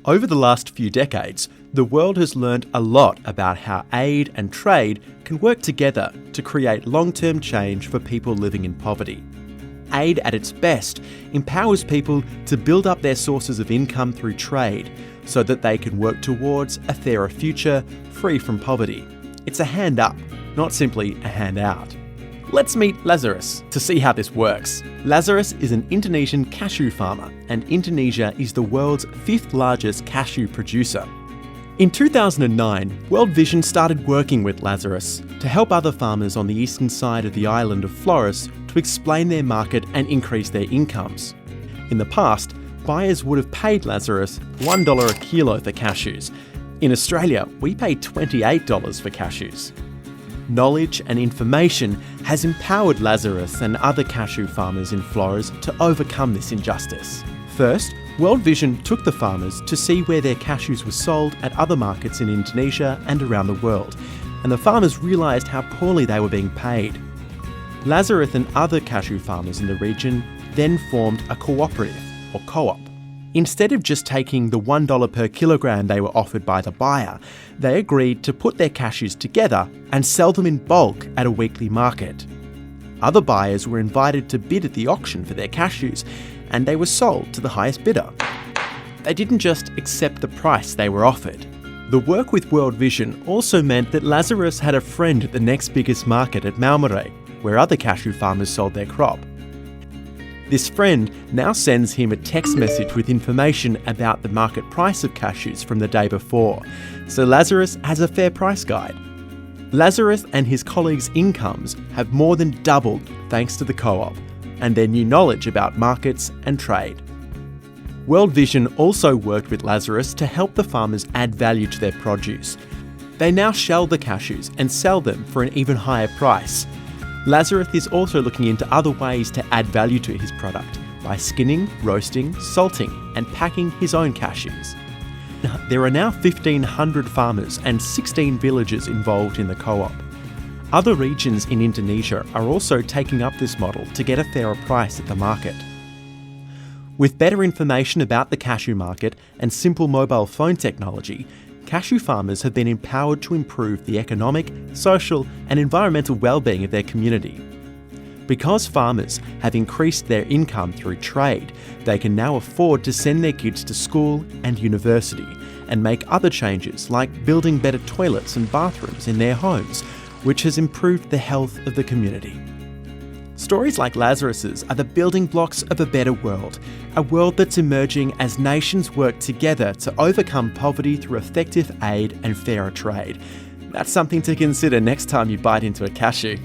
Over the last few decades, the world has learned a lot about how aid and trade can work together to create long-term change for people living in poverty. Aid at its best empowers people to build up their sources of income through trade so that they can work towards a fairer future free from poverty. It's a hand up, not simply a hand out. Let's meet Lazarus to see how this works. Lazarus is an Indonesian cashew farmer, and Indonesia is the world's 5th largest cashew producer. In 2009, World Vision started working with Lazarus to help other farmers on the eastern side of the island of Flores to explain their market and increase their incomes. In the past, buyers would have paid Lazarus $1 a kilo for cashews. In Australia, we pay $28 for cashews. Knowledge and information has empowered Lazarus and other cashew farmers in Flores to overcome this injustice. First, World Vision took the farmers to see where their cashews were sold at other markets in Indonesia and around the world, and the farmers realised how poorly they were being paid. Lazarus and other cashew farmers in the region then formed a cooperative, or co-op. Instead of just taking the $1 per kilogram they were offered by the buyer, they agreed to put their cashews together and sell them in bulk at a weekly market. Other buyers were invited to bid at the auction for their cashews, and they were sold to the highest bidder. They didn't just accept the price they were offered. The work with World Vision also meant that Lazarus had a friend at the next biggest market at Malmare, where other cashew farmers sold their crop. This friend now sends him a text message with information about the market price of cashews from the day before, so Lazarus has a fair price guide. Lazarus and his colleagues' incomes have more than doubled thanks to the co-op and their new knowledge about markets and trade. World Vision also worked with Lazarus to help the farmers add value to their produce. They now shell the cashews and sell them for an even higher price. Lazarus is also looking into other ways to add value to his product by skinning, roasting, salting, and packing his own cashews. There are now 1,500 farmers and 16 villages involved in the co-op. Other regions in Indonesia are also taking up this model to get a fairer price at the market. With better information about the cashew market and simple mobile phone technology, cashew farmers have been empowered to improve the economic, social, and environmental well-being of their community. Because farmers have increased their income through trade, they can now afford to send their kids to school and university and make other changes like building better toilets and bathrooms in their homes, which has improved the health of the community. Stories like Lazarus's are the building blocks of a better world, a world that's emerging as nations work together to overcome poverty through effective aid and fairer trade. That's something to consider next time you bite into a cashew.